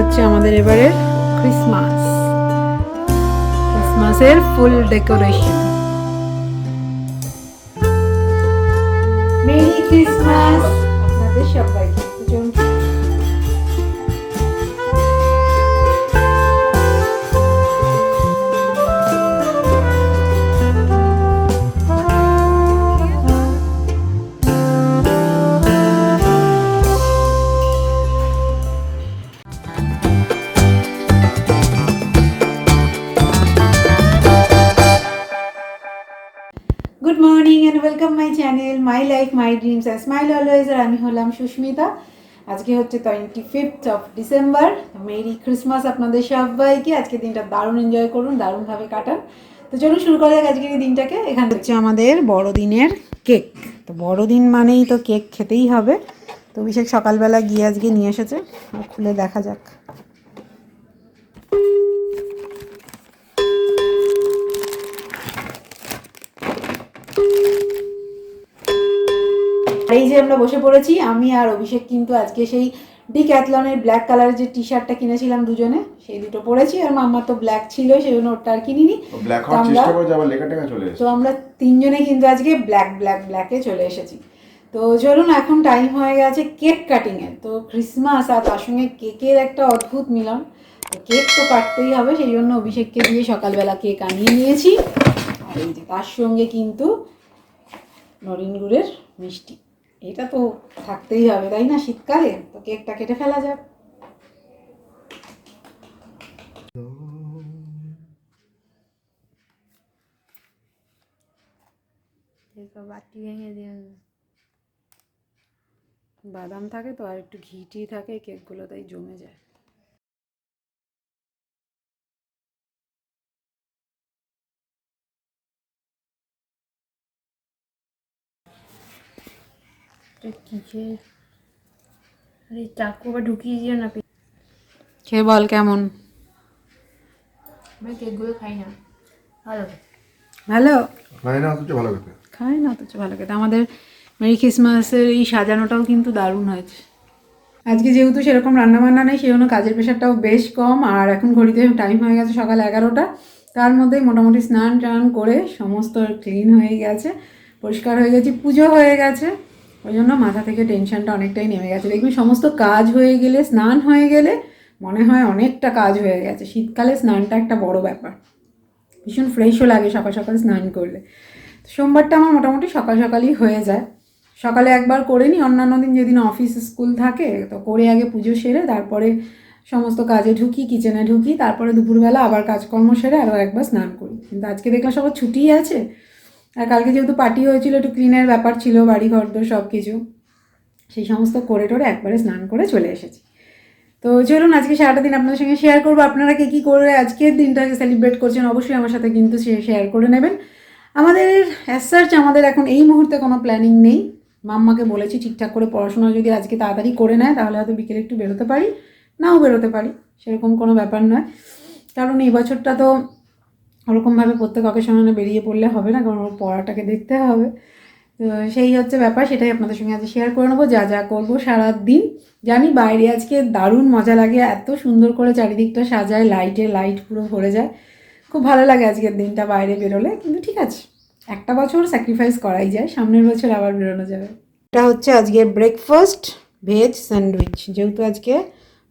হচ্ছে আমাদের এবারের ক্রিসমাসের ফুল ডেকোরেশন। মেরি ক্রিসমাস আপনাদের সবাইকে। Good morning and welcome my channel my life my dreams and smile always. আর আমি হলাম সুস্মিতা। আজকে হচ্ছে 25 ডিসেম্বর। মেরি ক্রিসমাস আপনাদের সবাইকে। আজকে দিনটা দারুণ এনজয় করুন, দারুণভাবে কাটান। তো চলুন শুরু করা যাক আজকের এই দিনটাকে। এখানে হচ্ছে আমাদের বড়দিনের কেক। তো বড়দিন মানেই তো কেক খেতেই হবে। তো অভিষেক সকালবেলা গিয়ে আজকে নিয়ে এসেছে, খুলে দেখা যাক। এই যে আমরা বসে পড়েছি, আমি আর অভিষেক কিন্তু আজকে সেই ডিক্যাথলনের ব্ল্যাক কালারের যে টি শার্টটা কিনেছিলাম দুজনে, সেই দুটো পরেছি। আর মাম্মা তো ব্ল্যাক ছিল, সেই জন্য ওটা আর কিনিনি। তো আমরা তিনজনে কিন্তু আজকে ব্ল্যাকে চলে এসেছি। তো চলুন, এখন টাইম হয়ে গেছে কেক কাটিংয়ের। তো ক্রিসমাস আর তার সঙ্গে কেকের একটা অদ্ভুত মিলন। তো কেক তো কাটতেই হবে, সেই জন্য অভিষেককে দিয়ে সকালবেলা কেক আনিয়ে নিয়েছি। আর এই যে তার সঙ্গে কিন্তু নরিন গুড়ের মিষ্টি, এটা তো থাকতেই হবে, তাই না? শীতকালে তো কেকটা কেটে ফেলা যাক। বাদাম থাকে তো, আর একটু ঘি থাকে কেকগুলো, তাই জমে যায়। চাকু বা ঢুকিয়ে দিও না। খেয়ে বল কেমন। আমি কেকগুলো খাই না। ভালো ভালো খাই না অথচ ভালো খেতে। খাই না অথচ ভালো খেতে। আমাদের মেরি ক্রিসমাসের এই সাজানোটাও কিন্তু দারুণ হয়েছে। আজকে যেহেতু সেরকম রান্নাবান্না নেই, সেই জন্য কাজের প্রেশারটাও বেশ কম। আর এখন ঘড়িতে টাইম হয়ে গেছে সকাল 11টা। তার মধ্যেই মোটামুটি স্নান টান করে সমস্ত ক্লিন হয়ে গেছে, পরিষ্কার হয়ে গেছি, পুজো হয়ে গেছে। ওই জন্য মাথা থেকে টেনশনটা অনেকটাই নেমে গেছে। দেখবি সমস্ত কাজ হয়ে গেলে, স্নান হয়ে গেলে মনে হয় অনেকটা কাজ হয়ে গেছে। শীতকালে স্নানটা একটা বড় ব্যাপার, ভীষণ ফ্রেশও লাগে সকাল সকাল স্নান করলে। সোমবারটা আমার মোটামুটি সকাল সকালই হয়ে যায়। সকালে একবার করে নিই, অন্যান্য দিন যেদিন অফিস স্কুল থাকে তো করে আগে পুজো সেরে তারপরে সমস্ত কাজে ঢুকি, কিচেনে ঢুকি, তারপরে দুপুরবেলা আবার কাজকর্ম সেরে আরও একবার স্নান করি। কিন্তু আজকে দেখলাম সবার ছুটিই আছে। আর কালকে যেহেতু পার্টি হয়েছিল, একটু ক্লিনের ব্যাপার ছিল, বাড়ি ঘর দোর সব কিছু, সেই সমস্ত করে টোরে একবারে স্নান করে চলে এসেছি। তো চলুন আজকে সারাটা দিন আপনাদের সঙ্গে শেয়ার করবো আপনারা কে কী করে আজকের দিনটাকে সেলিব্রেট করছেন। অবশ্যই আমার সাথে কিন্তু শেয়ার করে নেবেন। আমাদের অ্যাজ সাচ আমাদের এখন এই মুহূর্তে কোনো প্ল্যানিং নেই। মাম্মাকে বলেছি ঠিকঠাক করে পড়াশোনা যদি আজকে তাড়াতাড়ি করে নেয় তাহলে হয়তো বিকেলে একটু বেরোতে পারি, নাও বেরোতে পারি, সেরকম কোনো ব্যাপার নয়। কারণ এই বছরটা তো ওরকমভাবে প্রত্যেক অকেশনে বেরিয়ে পড়লে হবে না, কারণ ওর পড়াটাকে দেখতে হবে। তো সেই হচ্ছে ব্যাপার, সেটাই আপনাদের সঙ্গে আজকে শেয়ার করে নেবো যা যা করবো সারাদিন। জানি বাইরে আজকে দারুণ মজা লাগে, এত সুন্দর করে চারিদিকটা সাজায়, লাইট পুরো ভরে যায়, খুব ভালো লাগে আজকের দিনটা বাইরে বেরোলে। কিন্তু ঠিক আছে, একটা বছর স্যাক্রিফাইস করাই যায়, সামনের বছর আবার বেরোনো যাবে। এটা হচ্ছে আজকে ব্রেকফাস্ট, ভেজ স্যান্ডউইচ, যেহেতু আজকে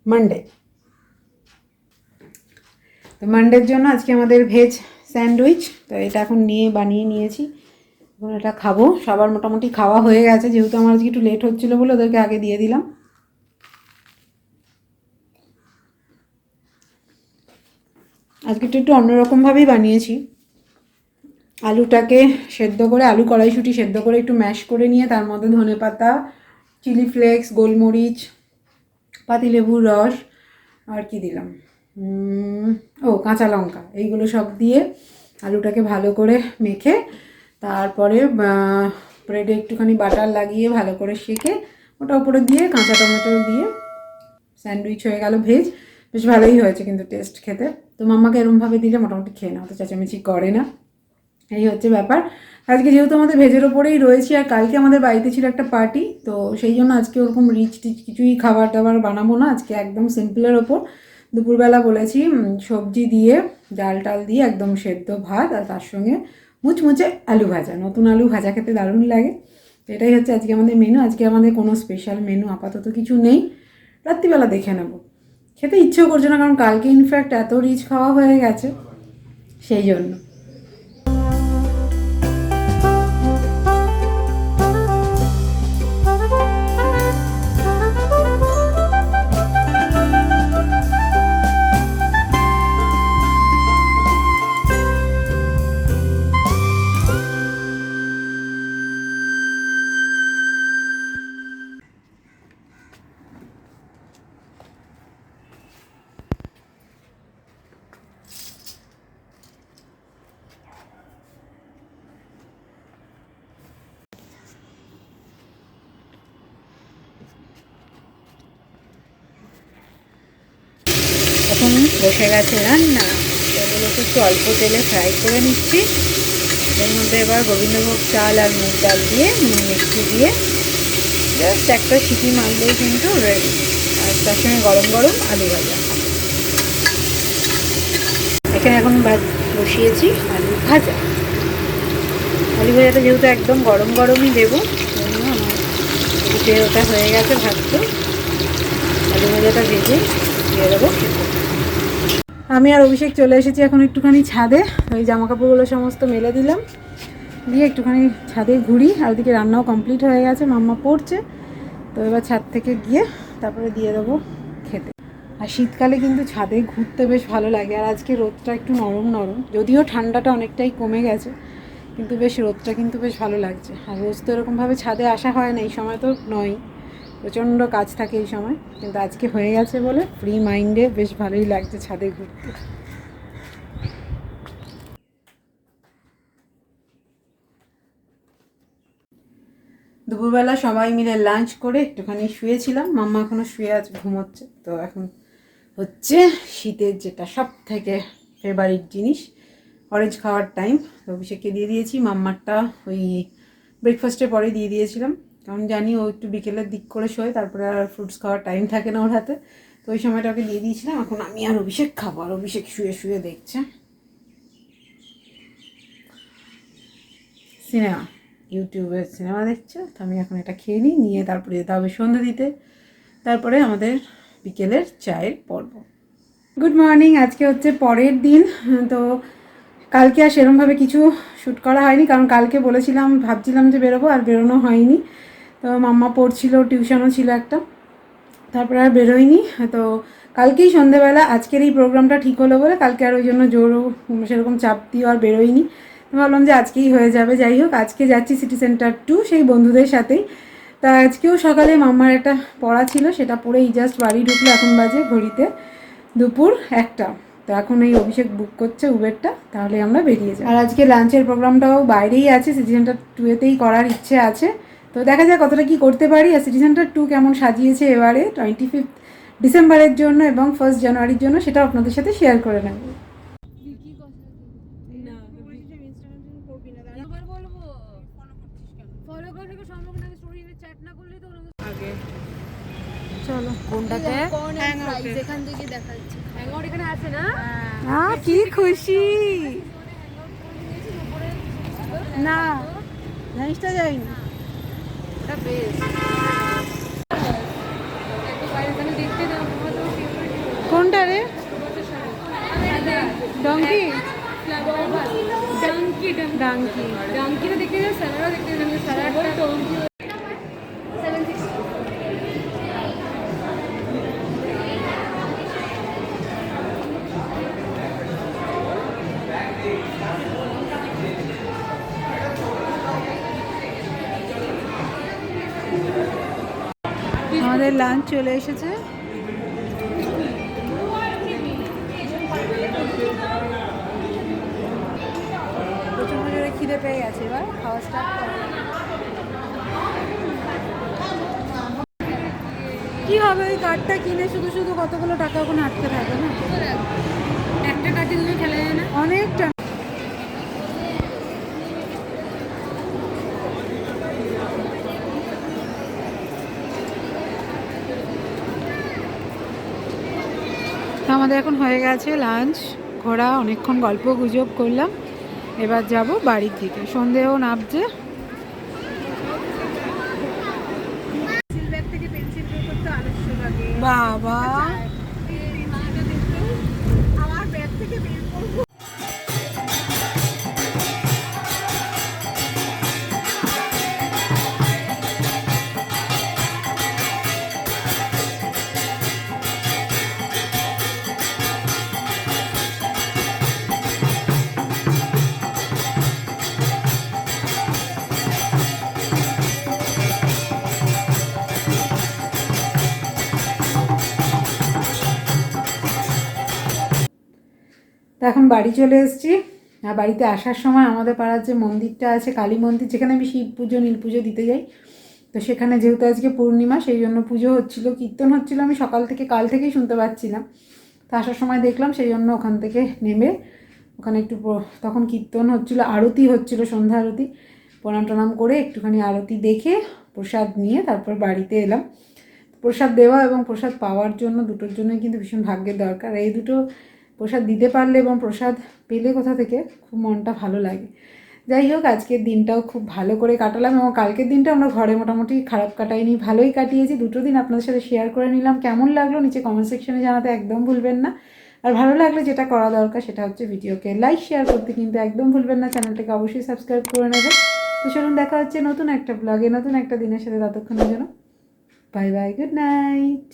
মানডে। তো মানডের জন্য আজকে আমাদের ভেজ স্যান্ডউইচ। তো এটা এখন বানিয়ে নিয়েছি, এখন এটা খাবো। সবার মোটামুটি খাওয়া হয়ে গেছে, যেহেতু আমার আজকে একটু লেট হচ্ছিলো বলে ওদেরকে আগে দিয়ে দিলাম। আজকে একটু অন্যরকমভাবেই বানিয়েছি। আলুটাকে সেদ্ধ করে, আলু কড়াইশুঁটি সেদ্ধ করে একটু ম্যাশ করে নিয়ে তার মধ্যে ধনেপাতা, চিলি ফ্লেক্স, গোলমরিচ, পাতিলেবুর রস, আর কি দিলাম, কাঁচা লঙ্কা, এইগুলো সব দিয়ে আলুটাকে ভালো করে মেখে তারপরে ব্রেডে একটুখানি বাটার লাগিয়ে ভালো করে সেঁকে ওটা উপরে দিয়ে কাঁচা টমেটো দিয়ে স্যান্ডউইচ হয়ে গেল ভেজ। বেশ ভালোই হয়েছে কিন্তু টেস্ট খেতে। তো মাম্মাকে এরমভাবে দিলে মোটামুটি খেয়ে নাও, তো চেঁচামেচি করে না। এই হচ্ছে ব্যাপার। আজকে যেহেতু আমাদের ভেজের ওপরেই রয়েছি, আর কালকে আমাদের বাড়িতে ছিল একটা পার্টি, তো সেই জন্য আজকে ওরকম রিচ টিচ কিছুই খাবার দাবার বানাবো না। আজকে একদম সিম্পলের ওপর দুপুরবেলা বলেছি সবজি দিয়ে, ডাল টাল দিয়ে একদম সেদ্ধ ভাত, আর তার সঙ্গে মুচমুচে আলু ভাজা। নতুন আলু ভাজা খেতে দারুণ লাগে। তো এটাই হচ্ছে আজকে আমাদের মেনু। আজকে আমাদের কোনো স্পেশাল মেনু আপাতত কিছু নেই, রাত্রিবেলা দেখে নেব। খেতে ইচ্ছেও করছে না, কারণ কালকে ইনফ্যাক্ট এত রিচ খাওয়া হয়ে গেছে, সেই জন্য। এখন বসে গেছে রান্না। এগুলোকে একটু অল্প তেলে ফ্রাই করে নিচ্ছি। এর মধ্যে এবার গোবিন্দভোগ চাল আর মুগ ডাল দিয়ে নুন মিষ্টি দিয়ে জাস্ট একটা সিটি মারলেই কিন্তু রেডি। আর তার সঙ্গে গরম গরম আলু ভাজা। এখানে এখন বসিয়েছি আলু ভাজা। আলু ভাজাটা যেহেতু একদম গরম গরমই দেবো, জন্য আমার এদিকে ওটা হয়ে গেছে ভাজতে। আলু ভাজাটা ভেজে দিয়ে দেবো। আমি আর অভিষেক চলে এসেছি এখন একটুখানি ছাদে। ওই জামা কাপড়গুলো সমস্ত মেলে দিলাম, দিয়ে একটুখানি ছাদে ঘুরি। আর ওদিকে রান্নাও কমপ্লিট হয়ে গেছে, মাম্মা পড়ছে। তো এবার ছাদ থেকে গিয়ে তারপরে দিয়ে দেবো খেতে। আর শীতকালে কিন্তু ছাদে ঘুরতে বেশ ভালো লাগে। আর আজকে রোদটা একটু নরম নরম, যদিও ঠান্ডাটা অনেকটাই কমে গেছে, কিন্তু বেশ রোদটা কিন্তু বেশ ভালো লাগছে। আর রোজ তো এরকমভাবে ছাদে আসা হয় না, এই সময় তো নয়, প্রচণ্ড কাজ থাকে এই সময়। কিন্তু আজকে হয়ে গেছে বলে ফ্রি মাইন্ডে বেশ ভালোই লাগছে ছাদে ঘুরতে। দুপুরবেলা সবাই মিলে লাঞ্চ করে একটুখানি শুয়েছিলাম। মাম্মা এখনও শুয়ে আছে, ঘুমোচ্ছে। তো এখন হচ্ছে শীতের যেটা সব থেকে ফেভারিট জিনিস, অরেঞ্জ খাওয়ার টাইম। তো অভিষেককে দিয়ে দিয়েছি, মাম্মারটা ওই ব্রেকফাস্টের পরে দিয়ে দিয়েছিলাম, কারণ জানি ও একটু বিকেলের দিক করে শোয়, তারপরে আর ফ্রুটস খাওয়ার টাইম থাকে না ওর হাতে। তো ওই সময়টা ওকে দিয়ে দিয়েছিলাম। এখন আমি আর অভিষেক খাবো, আর অভিষেক শুয়ে শুয়ে দেখছে সিনেমা, ইউটিউবে সিনেমা দেখছে। তো আমি এখন এটা খেয়ে নিয়ে তারপরে যেতে হবে সন্ধ্যে দিতে, তারপরে আমাদের বিকেলের চায়ের পর্ব। Good morning. আজকে হচ্ছে পরের দিন। তো কালকে আর সেরমভাবে কিছু শ্যুট করা হয়নি, কারণ কালকে বলেছিলাম, ভাবছিলাম যে বেরোবো, আর বেরোনো হয়নি। তো মাম্মা পড়ছিল, টিউশনও ছিল একটা, তারপরে আর বেরোয়নি। তো কালকেই সন্ধেবেলা আজকের এই প্রোগ্রামটা ঠিক হলো বলে কালকে আর ওই জন্য জোরও সেরকম চাপ দিয়ে আর বেরোয়নি। ভাবলাম যে আজকেই হয়ে যাবে। যাই হোক, আজকে যাচ্ছি সিটি সেন্টার 2 সেই বন্ধুদের সাথেই। তা আজকেও সকালে মাম্মার একটা পড়া ছিল, সেটা পড়েই জাস্ট বাড়ি ঢুকলো। এখন বাজে ঘড়িতে দুপুর 1টা। তো এখন এই অভিষেক বুক করছে উবেরটা, তাহলে আমরা বেরিয়ে যাই। আর আজকে লাঞ্চের প্রোগ্রামটাও বাইরেই আছে, সিটি সেন্টার 2-তেই করার ইচ্ছে আছে। তো দেখা যায় কতটা কি করতে পারি। আর সিটি সেন্টার 2 কেমন সাজিয়েছে এবারে 25 ডিসেম্বরের জন্য এবং 1 জানুয়ারির জন্য, সেটাও আপনাদের সাথে শেয়ার করে নেব। চলো কোনটাতে এখান থেকে দেখাচ্ছি হ্যাঙ্গআউট এখানে আছে না? কি খুশি না, জিনিসটা যাইনি। ওটা বেশ কোনটা রে? ডঙ্কি ডাঙ্কি ডাঙ্কি ডাঙ্কিটা দেখতে যাও, স্যালাডও দেখতে যাও। স্যালাডটা আমাদের লাঞ্চ চলে এসেছে। প্রচন্ড জোরে খিদে পেয়ে গেছে, এবার খাওয়া স্টার্ট করবো। কি হবে ওই কার্ডটা কিনে শুধু শুধু কতগুলো টাকা ওখানে আটকে থাকবে না? একটা কাঠি তুমি খেলা যায় না অনেকটা। আমাদের এখন হয়ে গেছে লাঞ্চ, ঘোরা, অনেকক্ষণ গল্প গুজব করলাম। এবার যাব বাড়ির দিকে, সন্ধেও নামছে। বাবা তো এখন বাড়ি চলে এসেছি। আর বাড়িতে আসার সময় আমাদের পাড়ার যে মন্দিরটা আছে, কালী মন্দির, যেখানে আমি শিব পুজো নীল পুজো দিতে যাই, তো সেখানে যেহেতু আজকে পূর্ণিমা সেই জন্য পুজো হচ্ছিলো, কীর্তন হচ্ছিলো, আমি সকাল থেকে কাল থেকেই শুনতে পাচ্ছিলাম। তো আসার সময় দেখলাম, সেই জন্য ওখান থেকে নেমে ওখানে একটু তখন কীর্তন হচ্ছিলো, আরতি হচ্ছিলো, সন্ধ্যা আরতি, প্রণাম টনাম করে একটুখানি আরতি দেখে প্রসাদ নিয়ে তারপর বাড়িতে এলাম। প্রসাদ দেওয়া এবং প্রসাদ পাওয়ার জন্য দুটোর জন্যই কিন্তু ভীষণ ভাগ্যের দরকার। এই দুটো প্রসাদ দিতে পারলে এবং প্রসাদ পেলে কোথা থেকে খুব মনটা ভালো লাগে। যাই হোক, আজকের দিনটাও খুব ভালো করে কাটালাম এবং কালকের দিনটা আমরা ঘরে মোটামুটি খারাপ কাটাইনি, ভালোই কাটিয়েছি। দুটো দিন আপনাদের সাথে শেয়ার করে নিলাম। কেমন লাগলো নিচে কমেন্ট সেকশনে জানাতে একদম ভুলবেন না। আর ভালো লাগলে যেটা করা দরকার সেটা হচ্ছে ভিডিওকে লাইক শেয়ার করতে কিন্তু একদম ভুলবেন না, চ্যানেলটাকে অবশ্যই সাবস্ক্রাইব করে নেবেন। তো চলুন দেখা হচ্ছে নতুন একটা ব্লগে নতুন একটা দিনের সাথে, ততক্ষণের জন্য বাই বাই, গুড নাইট।